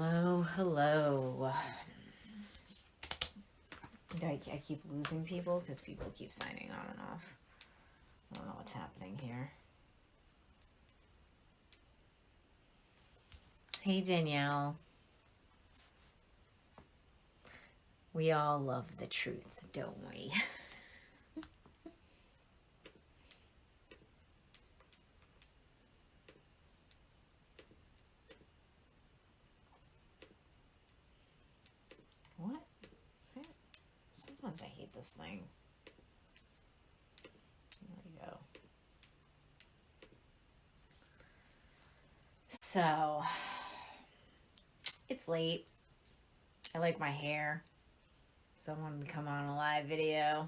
Hello, hello. I keep losing people because people keep signing on and off. I don't know what's happening here. Hey, Danielle. We all love the truth, don't we? What? Sometimes I hate this thing. There we go. So, it's late. I like my hair. So I wanted to come on a live video.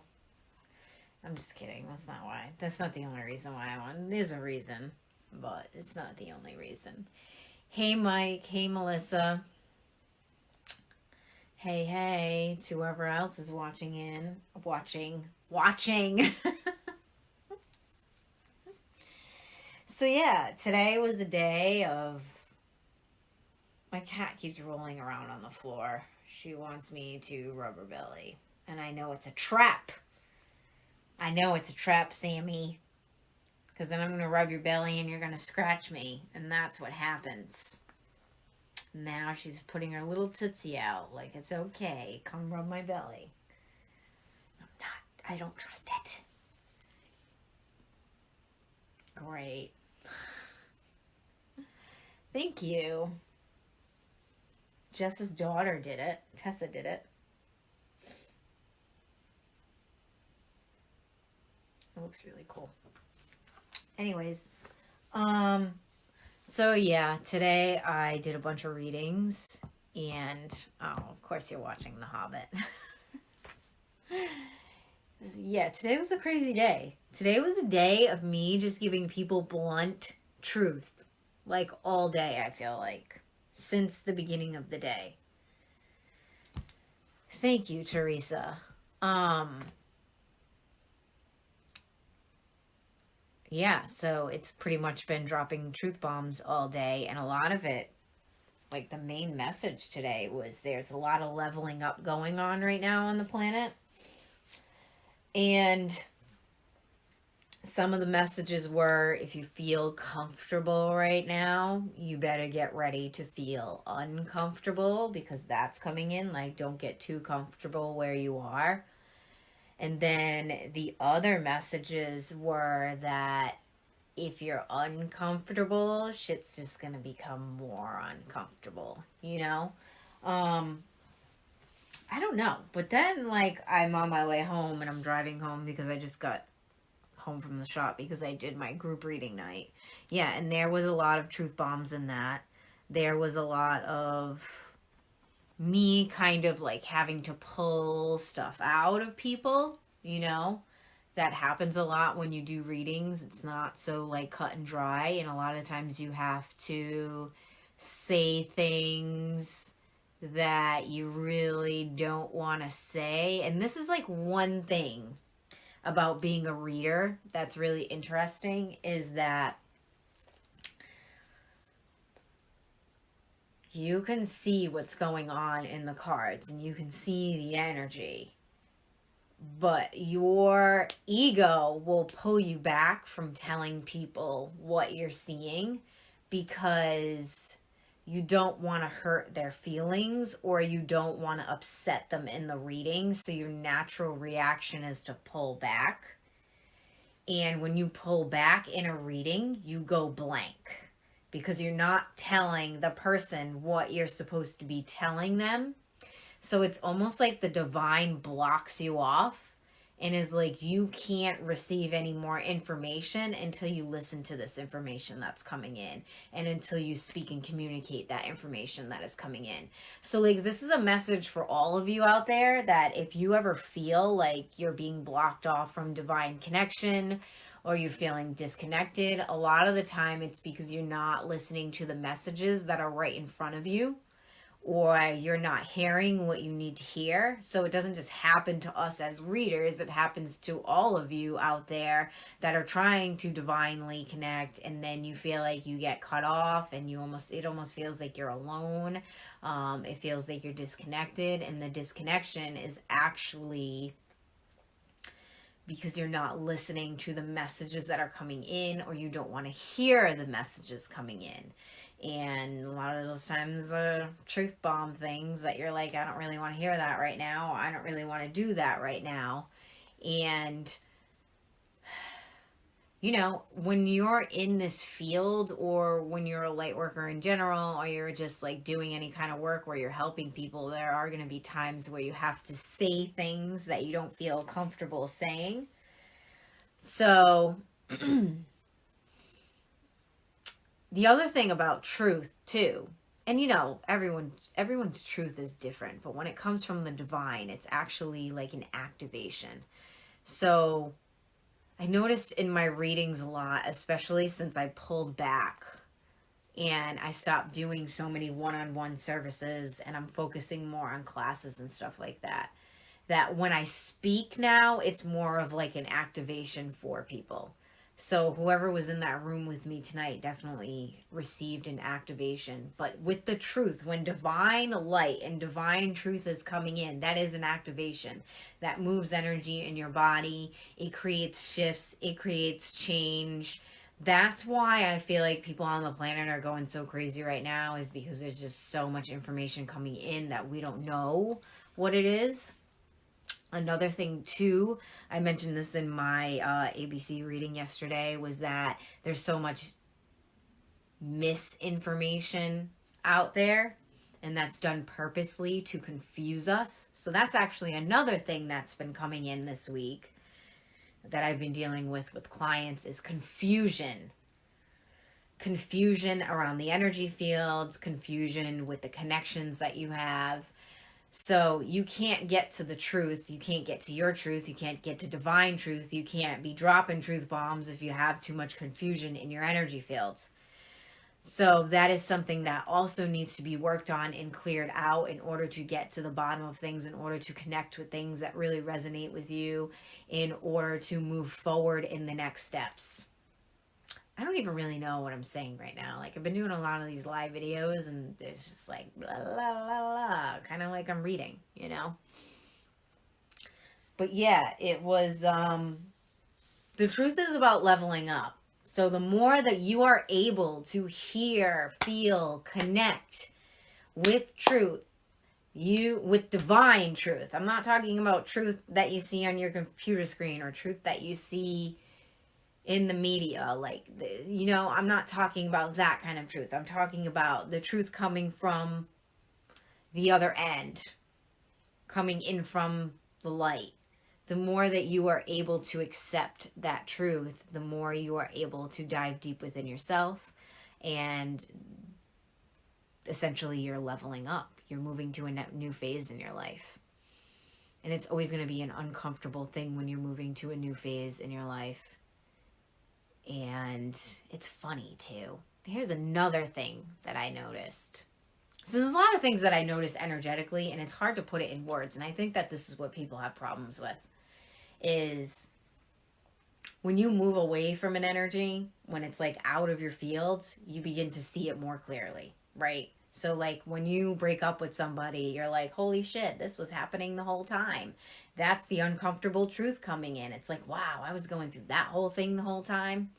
I'm just kidding. That's not why. That's not the only reason why I want. There's a reason, but it's not the only reason. Hey, Mike. Hey, Melissa. Hey, to whoever else is watching. So yeah, today was a day of, my cat keeps rolling around on the floor. She wants me to rub her belly. And I know it's a trap. I know it's a trap, Sammy. Because then I'm going to rub your belly and you're going to scratch me. And that's what happens. Now she's putting her little tootsie out. Like, it's okay. Come rub my belly. I'm not. I don't trust it. Great. Thank you. Jess's daughter did it. Tessa did it. It looks really cool. Anyways, so yeah, today I did a bunch of readings, and of course you're watching The Hobbit. Yeah, today was a crazy day. Today was a day of me just giving people blunt truth, like all day, I feel like, since the beginning of the day. Thank you, Teresa. Yeah, so it's pretty much been dropping truth bombs all day, and a lot of it, like the main message today was there's a lot of leveling up going on right now on the planet. And some of the messages were, if you feel comfortable right now, you better get ready to feel uncomfortable, because that's coming in. Like, don't get too comfortable where you are. And then the other messages were that if you're uncomfortable, shit's just going to become more uncomfortable, you know? I don't know. But then, like, I'm on my way home and I'm driving home because I just got home from the shop because I did my group reading night. Yeah, and there was a lot of truth bombs in that. There was a lot of me kind of like having to pull stuff out of people, you know? That happens a lot when you do readings. It's not so like cut and dry, and a lot of times you have to say things that you really don't want to say. And this is like one thing about being a reader that's really interesting, is that you can see what's going on in the cards and you can see the energy, but your ego will pull you back from telling people what you're seeing because you don't want to hurt their feelings, or you don't want to upset them in the reading. So your natural reaction is to pull back. And when you pull back in a reading, you go blank, because you're not telling the person what you're supposed to be telling them. So it's almost like the divine blocks you off and is like, you can't receive any more information until you listen to this information that's coming in, and until you speak and communicate that information that is coming in. So like, this is a message for all of you out there, that if you ever feel like you're being blocked off from divine connection, or you're feeling disconnected, a lot of the time it's because you're not listening to the messages that are right in front of you, or you're not hearing what you need to hear. So it doesn't just happen to us as readers, it happens to all of you out there that are trying to divinely connect, and then you feel like you get cut off, and it almost feels like you're alone. It feels like you're disconnected, and the disconnection is actually because you're not listening to the messages that are coming in, or you don't want to hear the messages coming in. And a lot of those times, truth bomb things that you're like, I don't really want to hear that right now. I don't really want to do that right now. And, you know, when you're in this field, or when you're a light worker in general, or you're just like doing any kind of work where you're helping people, there are going to be times where you have to say things that you don't feel comfortable saying. So, the other thing about truth too, and you know, everyone's truth is different, but when it comes from the divine, it's actually like an activation. So I noticed in my readings a lot, especially since I pulled back and I stopped doing so many one-on-one services, and I'm focusing more on classes and stuff like that, that when I speak now, it's more of like an activation for people. So whoever was in that room with me tonight definitely received an activation. But with the truth, when divine light and divine truth is coming in, that is an activation that moves energy in your body. It creates shifts. It creates change. That's why I feel like people on the planet are going so crazy right now, is because there's just so much information coming in that we don't know what it is. Another thing too, I mentioned this in my ABC reading yesterday, was that there's so much misinformation out there, and that's done purposely to confuse us. So that's actually another thing that's been coming in this week that I've been dealing with clients, is confusion. Confusion around the energy fields, confusion with the connections that you have. So you can't get to the truth. You can't get to your truth. You can't get to divine truth. You can't be dropping truth bombs if you have too much confusion in your energy fields. So that is something that also needs to be worked on and cleared out in order to get to the bottom of things, in order to connect with things that really resonate with you, in order to move forward in the next steps. I don't even really know what I'm saying right now. Like, I've been doing a lot of these live videos, and it's just like blah, blah, blah, blah, kind of like I'm reading, you know? But yeah, it was, the truth is about leveling up. So the more that you are able to hear, feel, connect with truth, with divine truth. I'm not talking about truth that you see on your computer screen, or truth that you see in the media, like, you know, I'm not talking about that kind of truth. I'm talking about the truth coming from the other end, coming in from the light. The more that you are able to accept that truth, the more you are able to dive deep within yourself, and essentially you're leveling up. You're moving to a new phase in your life. And it's always going to be an uncomfortable thing when you're moving to a new phase in your life. And it's funny too. Here's another thing that I noticed. So there's a lot of things that I notice energetically, and it's hard to put it in words. And I think that this is what people have problems with, is when you move away from an energy, when it's like out of your field, you begin to see it more clearly, right? So like when you break up with somebody, you're like, holy shit, this was happening the whole time. That's the uncomfortable truth coming in. It's like, wow, I was going through that whole thing the whole time.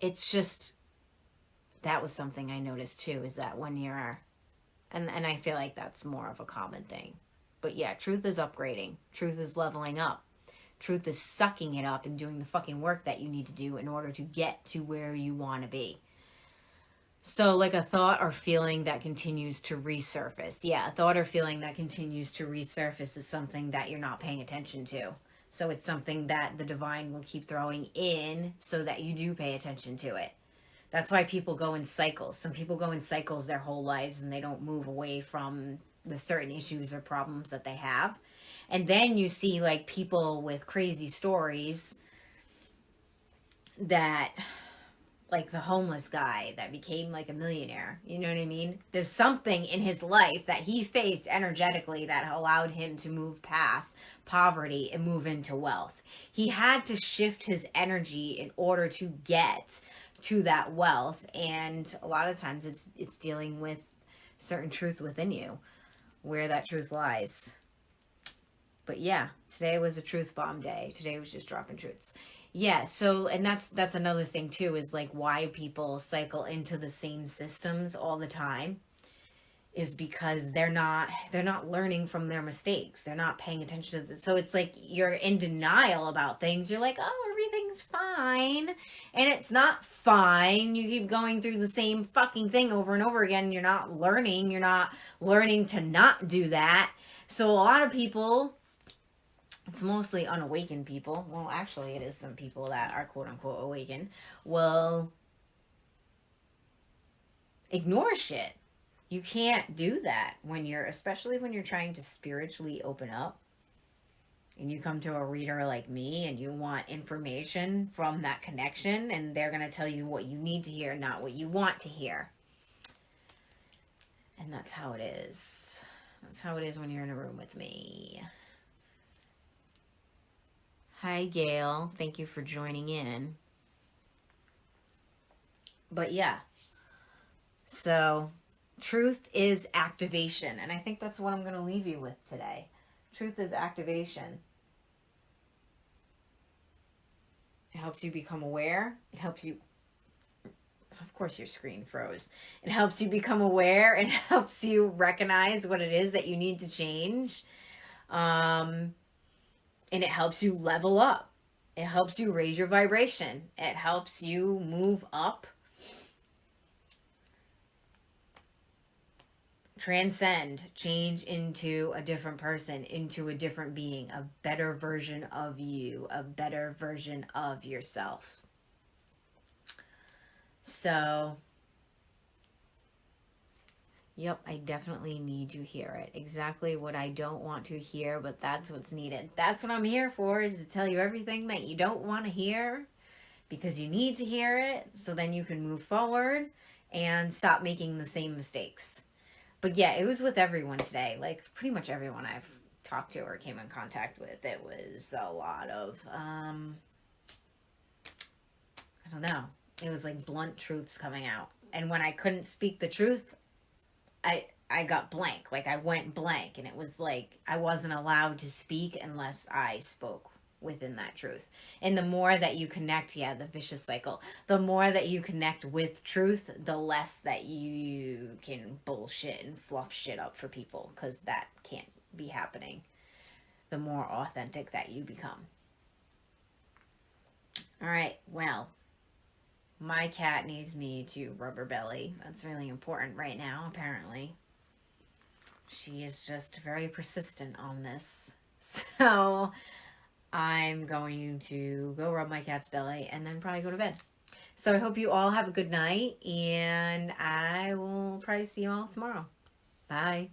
It's just, that was something I noticed too, is that when you're, and I feel like that's more of a common thing. But yeah, truth is upgrading. Truth is leveling up. Truth is sucking it up and doing the fucking work that you need to do in order to get to where you want to be. So like a thought or feeling that continues to resurface. Yeah, a thought or feeling that continues to resurface is something that you're not paying attention to. So it's something that the divine will keep throwing in so that you do pay attention to it. That's why people go in cycles. Some people go in cycles their whole lives, and they don't move away from the certain issues or problems that they have. And then you see like people with crazy stories that like the homeless guy that became like a millionaire. You know what I mean? There's something in his life that he faced energetically that allowed him to move past poverty and move into wealth. He had to shift his energy in order to get to that wealth, and a lot of times it's dealing with certain truth within you, where that truth lies. But yeah, today was a truth bomb day. Today was just dropping truths. Yeah, so and that's another thing too, is like why people cycle into the same systems all the time is because they're not learning from their mistakes. They're not paying attention to it. So it's like you're in denial about things. You're like, "Oh, everything's fine." And it's not fine. You keep going through the same fucking thing over and over again. You're not learning. You're not learning to not do that. So a lot of people, it's mostly unawakened people. Well, actually, it is some people that are quote unquote awakened, will ignore shit. You can't do that especially when you're trying to spiritually open up and you come to a reader like me and you want information from that connection, and they're going to tell you what you need to hear, not what you want to hear. And that's how it is. That's how it is when you're in a room with me. Hi, Gail. Thank you for joining in. But yeah. So, truth is activation. And I think that's what I'm going to leave you with today. Truth is activation. It helps you become aware. It helps you... Of course your screen froze. It helps you become aware. It helps you recognize what it is that you need to change. And it helps you level up. It helps you raise your vibration. It helps you move up. Transcend, change into a different person, into a different being, a better version of you, a better version of yourself. So, yep, I definitely need you hear it. Exactly what I don't want to hear, but that's what's needed. That's what I'm here for, is to tell you everything that you don't want to hear, because you need to hear it, so then you can move forward and stop making the same mistakes. But yeah, it was with everyone today. Like, pretty much everyone I've talked to or came in contact with. It was a lot of, I don't know. It was like blunt truths coming out. And when I couldn't speak the truth, I got blank. Like, I went blank. And it was like I wasn't allowed to speak unless I spoke within that truth. And the more that you connect, the vicious cycle, the more that you connect with truth, the less that you can bullshit and fluff shit up for people, because that can't be happening. The more authentic that you become. All right, well, my cat needs me to rub her belly. That's really important right now, apparently. She is just very persistent on this. So I'm going to go rub my cat's belly and then probably go to bed. So I hope you all have a good night, and I will probably see you all tomorrow. Bye.